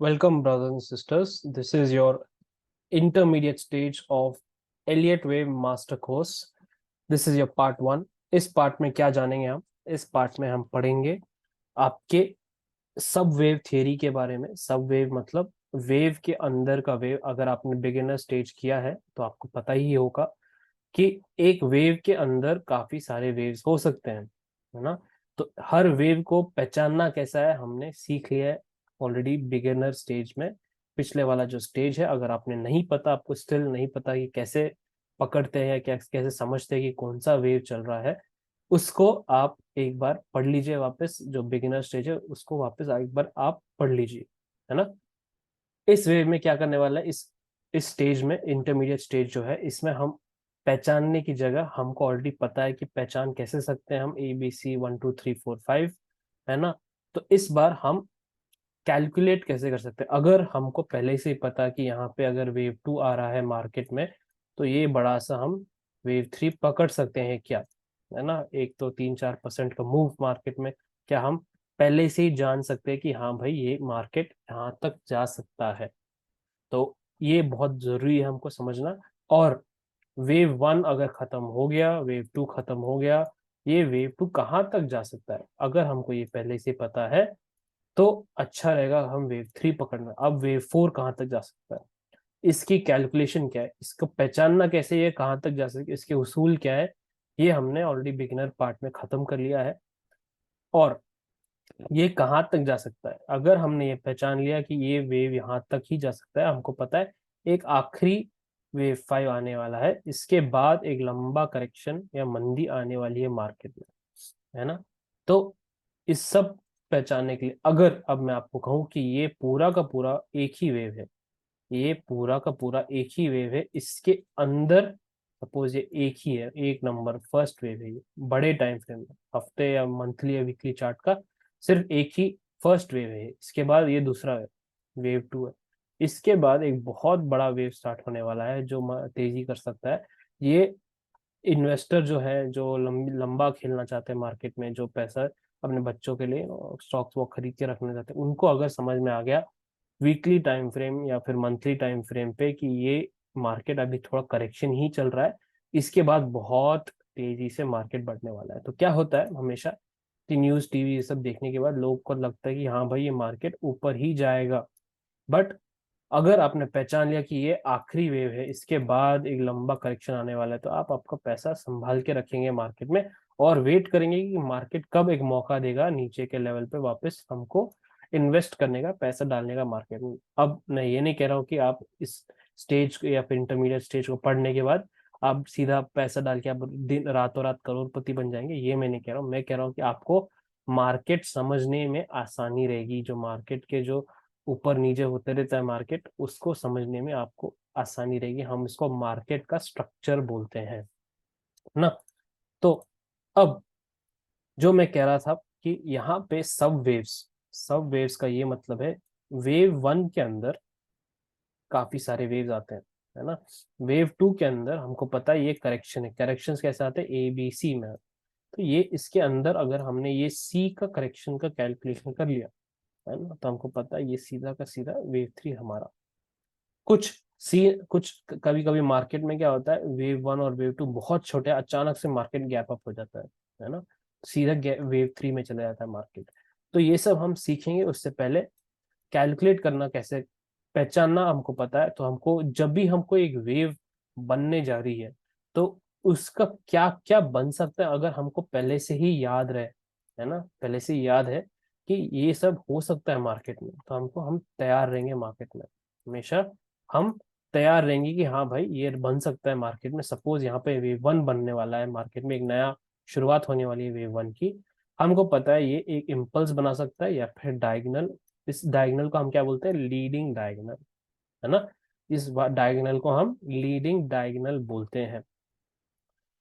Welcome, brothers and sisters. This is your intermediate stage of Elliott Wave Master Course. This is your part 1. इस part में क्या जानेंगे हम? इस part में हम पढ़ेंगे आपके सब वेव थियरी के बारे में। सब वेव मतलब वेव के अंदर का वेव। अगर आपने बिगिनर स्टेज किया है तो आपको पता ही होगा कि एक वेव के अंदर काफी सारे वेव्स हो सकते हैं, है ना। तो हर वेव को पहचानना कैसा है हमने सीख लिया है ऑलरेडी बिगिनर स्टेज में। पिछले वाला जो स्टेज है, अगर आपने नहीं पता, आपको स्टिल नहीं पता कि कैसे पकड़ते हैं, क्या कैसे समझते हैं कि कौन सा वेव चल रहा है, उसको आप एक बार पढ़ लीजिए वापस। जो बिगिनर स्टेज है उसको वापस एक बार आप पढ़ लीजिए, है ना। इस वेव में क्या करने वाला है, इस स्टेज में, इंटरमीडिएट स्टेज जो है, इसमें हम पहचानने की जगह, हमको ऑलरेडी पता है कि पहचान कैसे सकते हैं हम ABC 1 2 3 4 5, है ना। तो इस बार हम कैलकुलेट कैसे कर सकते हैं। अगर हमको पहले से ही पता कि यहाँ पे अगर वेव 2 आ रहा है मार्केट में, तो ये बड़ा सा हम वेव 3 पकड़ सकते हैं क्या, है ना। एक तो 3-4% का मूव मार्केट में, क्या हम पहले से ही जान सकते हैं कि हाँ भाई ये मार्केट यहाँ तक जा सकता है। तो ये बहुत जरूरी है हमको समझना। और वेव 1 अगर खत्म हो गया, वेव 2 खत्म हो गया, ये वेव 2 कहाँ तक जा सकता है, अगर हमको ये पहले से पता है तो अच्छा रहेगा हम वेव 3 पकड़ना। अब वेव 4 कहाँ तक जा सकता है, इसकी कैलकुलेशन क्या है, इसको पहचानना कैसे, ये कहाँ तक जा सकता है, इसके उसूल क्या है, ये हमने ऑलरेडी बिगिनर पार्ट में खत्म कर लिया है। और ये कहाँ तक जा सकता है, अगर हमने ये पहचान लिया कि ये वेव यहाँ तक ही जा सकता है, हमको पता है एक आखिरी वेव 5 आने वाला है, इसके बाद एक लंबा करेक्शन या मंदी आने वाली है मार्केट में, है ना। तो इस सब पहचानने के लिए, अगर अब मैं आपको कहूँ कि ये पूरा का पूरा एक ही वेव है, ये पूरा का पूरा एक ही वेव है, इसके अंदर सपोज ये एक ही है, एक नंबर फर्स्ट वेव है, ये बड़े टाइम फ्रेम में, हफ्ते या मंथली या वीकली चार्ट का सिर्फ एक ही फर्स्ट वेव है, इसके बाद ये दूसरा है, वेव 2 है। इसके बाद एक बहुत बड़ा वेव स्टार्ट होने वाला है जो तेजी कर सकता है। ये इन्वेस्टर जो है, जो लंबा खेलना चाहते हैं मार्केट में, जो पैसा अपने बच्चों के लिए स्टॉक्स वो खरीद के रखना चाहते हैं, उनको अगर समझ में आ गया वीकली टाइम फ्रेम या फिर मंथली टाइम फ्रेम पे कि ये मार्केट अभी थोड़ा करेक्शन ही चल रहा है, इसके बाद बहुत तेजी से मार्केट बढ़ने वाला है। तो क्या होता है हमेशा कि न्यूज टीवी ये सब देखने के बाद लोग को लगता है कि हाँ भाई ये मार्केट ऊपर ही जाएगा। बट अगर आपने पहचान लिया कि ये आखिरी वेव है, इसके बाद एक लंबा करेक्शन आने वाला है, तो आप आपका पैसा संभाल के रखेंगे मार्केट में और वेट करेंगे कि मार्केट कब एक मौका देगा नीचे के लेवल पे वापस हमको इन्वेस्ट करने का, पैसा डालने का मार्केट में। अब मैं ये नहीं कह रहा हूँ कि आप इस स्टेज या फिर इंटरमीडिएट स्टेज को पढ़ने के बाद आप सीधा पैसा डाल के आप दिन रातों रात करोड़पति बन जाएंगे, ये मैं नहीं कह रहा हूँ। मैं कह रहा हूँ कि आपको मार्केट समझने में आसानी रहेगी, जो मार्केट के जो ऊपर नीचे होते रहता है मार्केट, उसको समझने में आपको आसानी रहेगी। हम इसको मार्केट का स्ट्रक्चर बोलते हैं ना। तो अब जो मैं कह रहा था कि यहाँ पे सब वेव्स का ये मतलब है, वेव 1 के अंदर काफी सारे वेव्स आते हैं, है ना। वेव 2 के अंदर हमको पता है ये करेक्शन है, करेक्शंस कैसे आते हैं, ABC में। तो ये इसके अंदर अगर हमने ये सी का करेक्शन का कैलकुलेशन कर लिया, है ना, तो हमको पता है ये सीधा का सीधा वेव 3 हमारा। कुछ कुछ कभी कभी मार्केट में क्या होता है, वेव 1 और वेव 2 बहुत छोटे, अचानक से मार्केट गैप अप हो जाता है ना, सीधा वेव 3 में चला जाता है मार्केट। तो ये सब हम सीखेंगे, उससे पहले कैलकुलेट करना कैसे, पहचानना हमको पता है, तो हमको जब भी हमको एक वेव बनने जा रही है तो उसका क्या क्या बन सकता है, अगर हमको पहले से ही याद रहे, है ना, पहले से ही याद है कि ये सब हो सकता है मार्केट में, तो हम तैयार रहेंगे मार्केट में। हमेशा हम तैयार रहेंगे कि हाँ भाई ये बन सकता है मार्केट में। सपोज यहाँ पे वेव 1 बनने वाला है मार्केट में, एक नया शुरुआत होने वाली है वेव 1 की, हमको पता है ये एक इम्पल्स बना सकता है या फिर डायगोनल। इस डायगोनल को हम क्या बोलते हैं, लीडिंग डायगोनल, है ना। इस डायगोनल को हम लीडिंग डायगोनल बोलते हैं।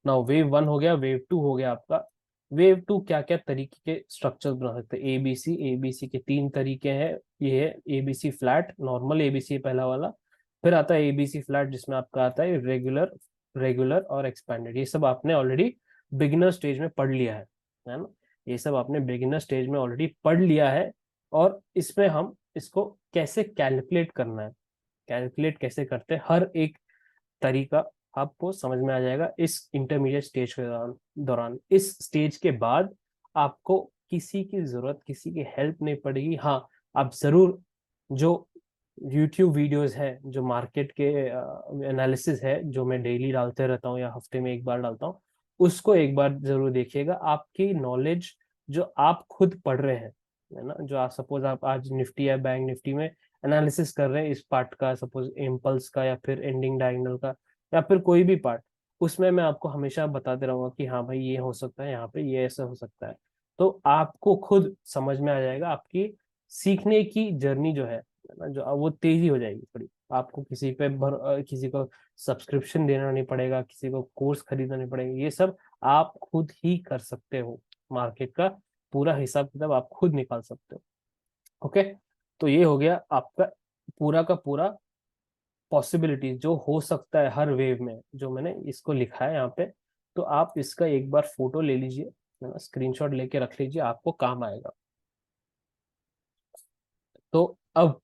नाउ वेव 1 हो गया, वेव 2 हो गया आपका। वेव 2 क्या क्या तरीके के स्ट्रक्चर बना सकते हैं, एबीसी। एबीसी के 3 तरीके हैं। ये है एबीसी फ्लैट, नॉर्मल एबीसी पहला वाला। फिर आता है एबीसी फ्लैट जिसमें आपका आता है रेगुलर, रेगुलर और एक्सपैंडेड। ये सब आपने ऑलरेडी बिगिनर स्टेज में पढ़ लिया है ना। ये सब आपने बिगिनर स्टेज में ऑलरेडी पढ़ लिया है। और इसमें हम इसको कैसे कैलकुलेट करना है, कैलकुलेट कैसे करते हैं, हर एक तरीका आपको समझ में आ जाएगा इस इंटरमीडिएट स्टेज के दौरान। इस स्टेज के बाद आपको किसी की जरूरत, किसी की हेल्प नहीं पड़ेगी। हाँ, आप जरूर जो YouTube वीडियोस है, जो मार्केट के एनालिसिस है, जो मैं डेली डालते रहता हूँ या हफ्ते में एक बार डालता हूँ, उसको एक बार जरूर देखिएगा। आपकी नॉलेज जो आप खुद पढ़ रहे हैं, है ना, जो आप सपोज आप आज निफ्टी या बैंक निफ्टी में एनालिसिस कर रहे हैं इस पार्ट का, सपोज इम्पल्स का या फिर एंडिंग डायगोनल का या फिर कोई भी पार्ट, उसमें मैं आपको हमेशा बताते रहूंगा कि हाँ भाई ये हो सकता है, यहाँ पे ये ऐसा हो सकता है। तो आपको खुद समझ में आ जाएगा, आपकी सीखने की जर्नी जो है ना, जो वो तेजी हो जाएगी थोड़ी। आपको किसी को सब्सक्रिप्शन देना नहीं पड़ेगा, किसी को कोर्स खरीदना नहीं पड़ेगा, ये सब आप खुद ही कर सकते हो। मार्केट का पूरा हिसाब किताब आप खुद निकाल सकते हो। ओके, तो ये हो गया आपका पूरा का पूरा पॉसिबिलिटीज जो हो सकता है हर वेव में, जो मैंने इसको लिखा है यहाँ पे। तो आप इसका एक बार फोटो ले लीजिए, है ना, स्क्रीनशॉट लेके रख लीजिए, आपको काम आएगा। तो अब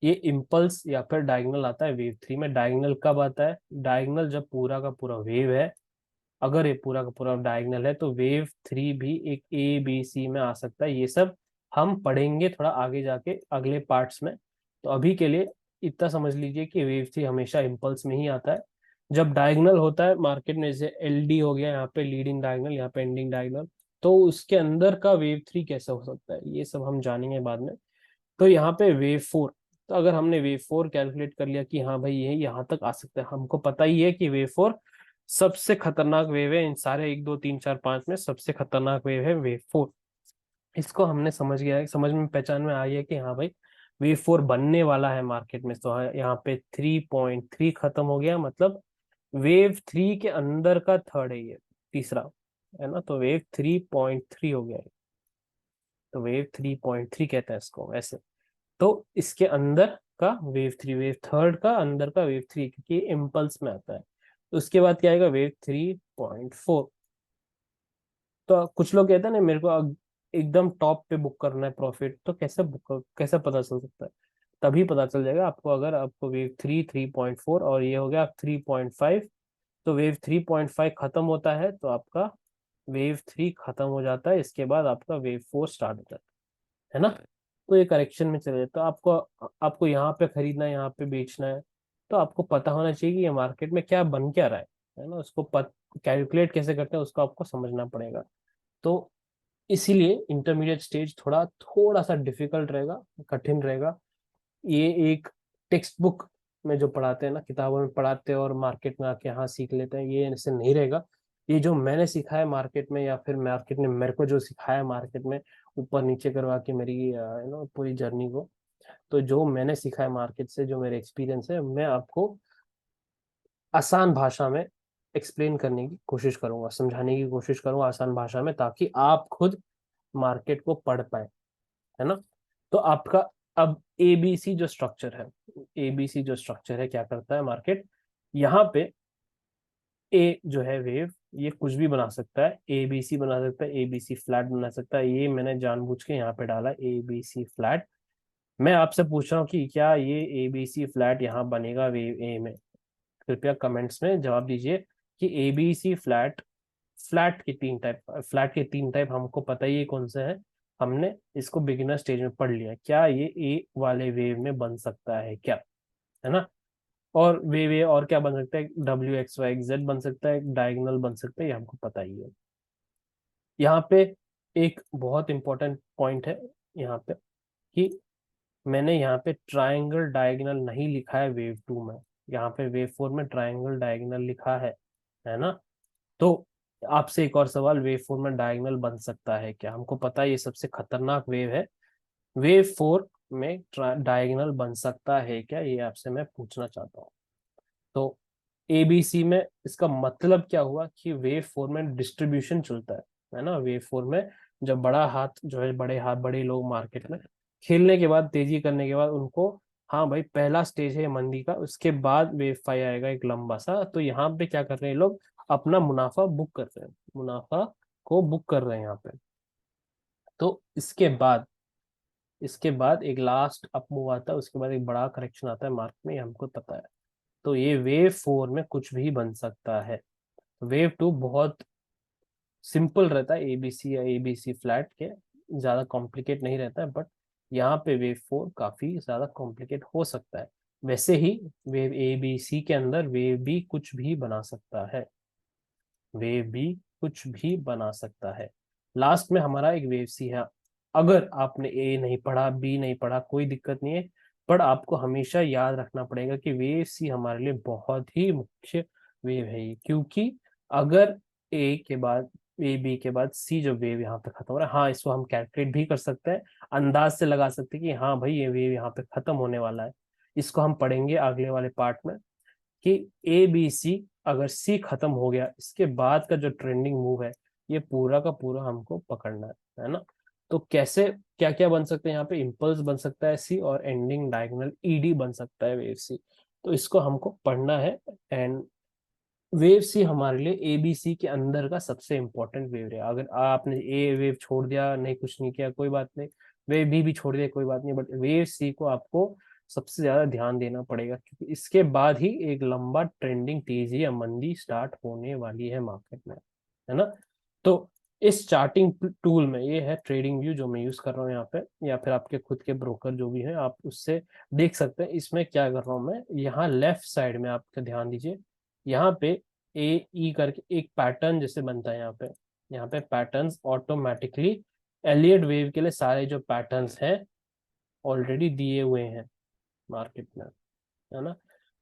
ये इम्पल्स या फिर डायगोनल आता है वेव थ्री में। डायगोनल कब आता है? डायगोनल जब पूरा का पूरा वेव है, अगर ये पूरा का पूरा डायगोनल है तो वेव थ्री भी एक ABC में आ सकता है। ये सब हम पढ़ेंगे थोड़ा आगे जाके अगले पार्ट्स में। तो अभी के लिए इतना समझ लीजिए कि वेव थ्री हमेशा इम्पल्स में ही आता है। जब डायगोनल होता है मार्केट में, जैसे LD हो गया यहाँ पे, लीडिंग डायगोनल, यहाँ पे एंडिंग डायगोनल, तो उसके अंदर का वेव थ्री कैसा हो सकता है ये सब हम जानेंगे बाद में। तो यहाँ पे वेव फोर, तो अगर हमने वेव फोर कैलकुलेट कर लिया कि हाँ भाई ये यहाँ तक आ सकता है, हमको पता ही है कि वेव फोर सबसे खतरनाक वेव है इन सारे 1 2 3 4 5 में, सबसे खतरनाक वेव है वेव फोर। इसको हमने समझ गया है, समझ में पहचान में आई है कि हाँ भाई वेव फोर बनने वाला है मार्केट में। तो यहाँ पे 3.3 खत्म हो गया, मतलब वेव थ्री के अंदर का थर्ड है ये, तीसरा, है ना। तो वेव 3.3 हो गया है, तो वेव 3.3 कहते हैं इसको वैसे। तो इसके अंदर का वेव थ्री, वेव थर्ड का अंदर का वेव थ्री, क्योंकि इम्पल्स में आता है। तो उसके बाद क्या आएगा? वेव 3.4। तो कुछ लोग कहते हैं ना मेरे को एकदम टॉप पे बुक करना है प्रॉफिट, तो कैसे पता चल सकता है? तभी पता चल जाएगा आपको अगर आपको वेव थ्री 3.4 और ये हो गया 3.5। तो वेव 3.5 खत्म होता है तो आपका वेव थ्री खत्म हो जाता है, इसके बाद आपका वेव फोर स्टार्ट हो जाता है ना। तो ये करेक्शन में चले जाए, तो आपको आपको यहाँ पे खरीदना है, यहाँ पे बेचना है, तो आपको पता होना चाहिए कि ये मार्केट में क्या बन क्या रहा है ना। उसको कैलकुलेट कैसे करते हैं उसको आपको समझना पड़ेगा। तो इसीलिए इंटरमीडिएट स्टेज थोड़ा थोड़ा सा डिफिकल्ट रहेगा, कठिन रहेगा। ये एक टेक्स्ट बुक में जो पढ़ाते हैं ना, किताबों में पढ़ाते हैं और मार्केट में आके यहाँ सीख लेते हैं, ये ऐसे नहीं रहेगा। ये जो मैंने सीखा है मार्केट में, या फिर मार्केट ने मेरे को जो सिखाया मार्केट में, ऊपर नीचे करवा के मेरी पूरी जर्नी को, तो जो मैंने सीखा है मार्केट से, जो मेरे एक्सपीरियंस है, मैं आपको आसान भाषा में एक्सप्लेन करने की कोशिश करूंगा, समझाने की कोशिश करूंगा आसान भाषा में, ताकि आप खुद मार्केट को पढ़ पाए, है ना। तो आपका अब ABC जो स्ट्रक्चर है, ABC जो स्ट्रक्चर है क्या करता है मार्केट, यहाँ पे ए जो है वेव, ये कुछ भी बना सकता है, ABC बना सकता है, ABC फ्लैट बना सकता है। ये मैंने जानबूझ के यहाँ पे डाला ABC फ्लैट। मैं आपसे पूछ रहा हूँ कि क्या ये ABC फ्लैट यहाँ बनेगा वेव ए में? कृपया कमेंट्स में जवाब दीजिए कि ABC फ्लैट, फ्लैट के तीन टाइप हमको पता ही है कौन से है, हमने इसको बिगिनर स्टेज में पढ़ लिया। क्या ये ए वाले वेव में बन सकता है क्या, है ना। और वेव ए और क्या बन सकता है? WXYZ बन सकता है, डायगोनल बन सकता है, ये हमको पता ही है। यहाँ पे एक बहुत इंपॉर्टेंट पॉइंट है यहाँ पे, कि मैंने यहाँ पे ट्रायंगल डायगोनल नहीं लिखा है वेव टू में, यहाँ पे वेव फोर में ट्रायंगल डायगोनल लिखा है ना। तो आपसे एक और सवाल, वेव फोर में डायगोनल बन सकता है क्या? हमको पता है ये सबसे खतरनाक वेव है, वेव फोर में डायगोनल बन सकता है क्या, ये आपसे मैं पूछना चाहता हूँ। तो ABC में इसका मतलब क्या हुआ कि वेव फोर में डिस्ट्रीब्यूशन चलता है ना। वेव फोर में जब बड़ा हाथ जो है, बड़े हाथ बड़े लोग मार्केट में खेलने के बाद, तेजी करने के बाद उनको, हाँ भाई पहला स्टेज है मंदी का, उसके बाद वेव फाइव आएगा एक लंबा सा। तो यहाँ पे क्या कर रहे हैं लोग? अपना मुनाफा बुक कर रहे हैं, मुनाफा को बुक कर रहे हैं यहाँ पे। तो इसके बाद इसके बाद एक लास्ट अप मूव आता है, उसके बाद एक बड़ा करेक्शन आता है मार्केट में, ये हमको पता है। तो ये वेव 4 में कुछ भी बन सकता है। वेव 2 बहुत सिंपल रहता है, एबीसी या एबीसी फ्लैट के, ज्यादा कॉम्प्लिकेट नहीं रहता है। बट यहाँ पे वेव 4 काफी ज्यादा कॉम्प्लिकेट हो सकता है। वैसे ही वेव एबीसी के अंदर वेव बी कुछ भी बना सकता है, वेव बी कुछ भी बना सकता है। लास्ट में हमारा एक वेव सी है। अगर आपने ए नहीं पढ़ा, बी नहीं पढ़ा, कोई दिक्कत नहीं है, पर आपको हमेशा याद रखना पड़ेगा कि वेव सी हमारे लिए बहुत ही मुख्य वेव है ये। क्योंकि अगर ए के बाद, ए बी के बाद सी जो वेव यहाँ पे खत्म हो रहा है, हाँ इसको हम कैलकुलेट भी कर सकते हैं, अंदाज से लगा सकते हैं कि हाँ भाई ये वेव यहाँ पे खत्म होने वाला है। इसको हम पढ़ेंगे अगले वाले पार्ट में कि ए बी सी, अगर सी खत्म हो गया, इसके बाद का जो ट्रेंडिंग मूव है ये पूरा का पूरा हमको पकड़ना है ना। तो कैसे, क्या क्या बन सकते हैं यहाँ पे, इम्पल्स बन सकता है सी, और एंडिंग डायगोनल ईडी बन सकता है वेव सी। तो इसको हमको पढ़ना है। एंड वेव सी हमारे लिए एबीसी के अंदर का सबसे इंपॉर्टेंट वेव है। अगर आपने ए वेव छोड़ दिया, नहीं कुछ नहीं किया, कोई बात नहीं, वेव बी भी छोड़ दिया कोई बात नहीं, बट वेव सी को आपको सबसे ज्यादा ध्यान देना पड़ेगा, क्योंकि इसके बाद ही एक लंबा ट्रेंडिंग तेजी या मंदी स्टार्ट होने वाली है मार्केट में, है ना। तो इस चार्टिंग टूल में ये है ट्रेडिंग व्यू जो मैं यूज कर रहा हूँ यहाँ पे, या फिर आपके खुद के ब्रोकर जो भी है आप उससे देख सकते हैं। इसमें क्या कर रहा हूँ मैं, यहाँ लेफ्ट साइड में आपका ध्यान दीजिए, यहाँ पे ए ई करके एक पैटर्न जैसे बनता है यहाँ पे। यहाँ पे पैटर्न्स ऑटोमेटिकली एलियट वेव के लिए सारे जो पैटर्न्स हैं ऑलरेडी दिए हुए हैं मार्केट में, है ना।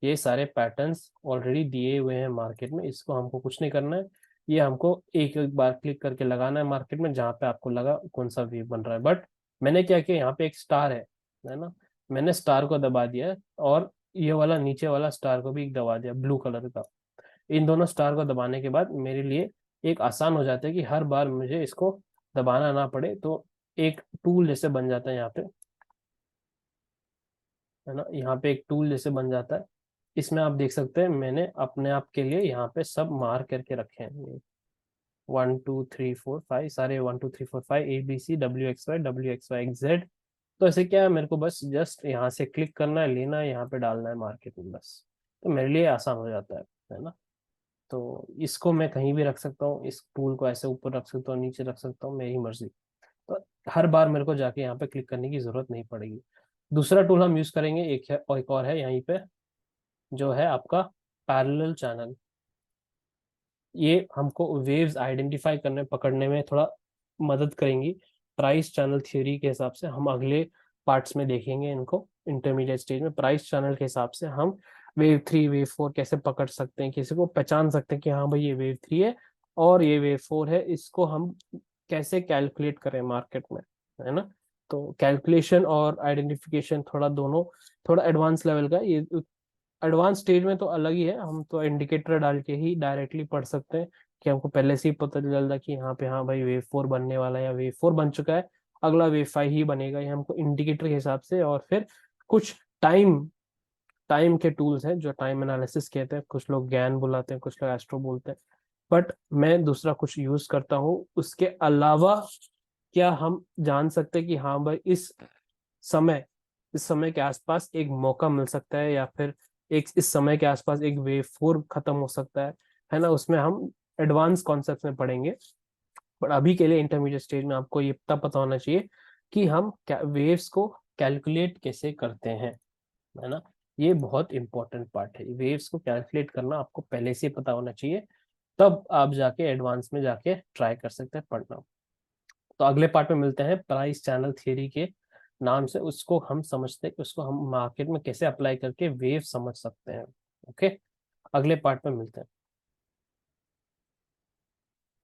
ये सारे पैटर्न्स ऑलरेडी दिए हुए हैं मार्केट में, इसको हमको कुछ नहीं करना है। ये हमको एक एक बार क्लिक करके लगाना है मार्केट में, जहाँ पे आपको लगा कौन सा वेव बन रहा है। बट मैंने क्या किया, यहाँ पे एक स्टार है ना, मैंने स्टार को दबा दिया है, और ये वाला नीचे वाला स्टार को भी दबा दिया ब्लू कलर का। इन दोनों स्टार को दबाने के बाद मेरे लिए एक आसान हो जाता है कि हर बार मुझे इसको दबाना ना पड़े। तो एक टूल जैसे बन जाता है यहाँ पे, है ना, यहाँ पे एक टूल जैसे बन जाता है। इसमें आप देख सकते हैं मैंने अपने आप के लिए यहाँ पे सब मार्क करके रखे हैं, 1 2 3 4 5 सारे, 1 2 3 4 5 ABC WXY WXYZ। तो ऐसे क्या है, मेरे को बस जस्ट यहाँ से क्लिक करना है, लेना है, यहाँ पे डालना है मार्केट में, बस। तो मेरे लिए आसान हो जाता है ना। तो इसको मैं कहीं भी रख सकता हूँ, इस टूल को ऐसे ऊपर रख सकता हूँ, नीचे रख सकता हूँ, मेरी मर्जी। तो हर बार मेरे को जाके यहाँ पे क्लिक करने की जरूरत नहीं पड़ेगी। दूसरा टूल हम यूज करेंगे, एक है और एक और है यहीं पे, जो है आपका पैरेलल चैनल। ये हमको वेव्स आइडेंटिफाई करने, पकड़ने में थोड़ा मदद करेंगी। प्राइस चैनल थ्योरी के हिसाब से हम अगले पार्ट्स में देखेंगे इनको, इंटरमीडिएट स्टेज में प्राइस चैनल के हिसाब से हम वेव 3 वेव 4 कैसे पकड़ सकते हैं, किसी को पहचान सकते हैं कि हाँ भाई ये वेव 3 है और ये वेव 4 है, इसको हम कैसे कैलकुलेट करें मार्केट में, है ना। तो कैलकुलेशन और आइडेंटिफिकेशन थोड़ा दोनों, थोड़ा एडवांस लेवल का ये। एडवांस स्टेज में तो अलग ही है, हम तो इंडिकेटर डाल के ही डायरेक्टली पढ़ सकते हैं कि हमको पहले से ही पता चल जाता कि यहाँ पे हाँ भाई वेव 4 बनने वाला है, या वेव 4 बन चुका है, अगला वेव 5 ही बनेगा। ये हमको इंडिकेटर के हिसाब से, और फिर कुछ टाइम टाइम के टूल्स हैं जो टाइम एनालिसिस कहते हैं, कुछ लोग गैन बुलाते हैं, कुछ लोग एस्ट्रो बोलते हैं। बट मैं दूसरा कुछ यूज करता हूँ। उसके अलावा क्या हम जान सकते हैं कि हाँ भाई समय इस समय के आसपास एक मौका मिल सकता है, या फिर एक इस समय के आसपास एक वेव 4 खत्म हो सकता है ना। उसमें हम एडवांस कॉन्सेप्ट में पढ़ेंगे। पर अभी के लिए इंटरमीडिएट स्टेज में आपको ये पता होना चाहिए कि हम वेव्स को कैलकुलेट कैसे करते हैं, है ना। ये बहुत इंपॉर्टेंट पार्ट है, वेव्स को कैलकुलेट करना आपको पहले से पता होना चाहिए, तब आप जाके एडवांस में जाके ट्राई कर सकते हैं पढ़ना। तो अगले पार्ट में मिलते हैं प्राइस चैनल थियरी के नाम से, उसको हम समझते हैं कि उसको हम मार्केट में कैसे अप्लाई करके वेव समझ सकते हैं। ओके, अगले पार्ट में मिलते हैं।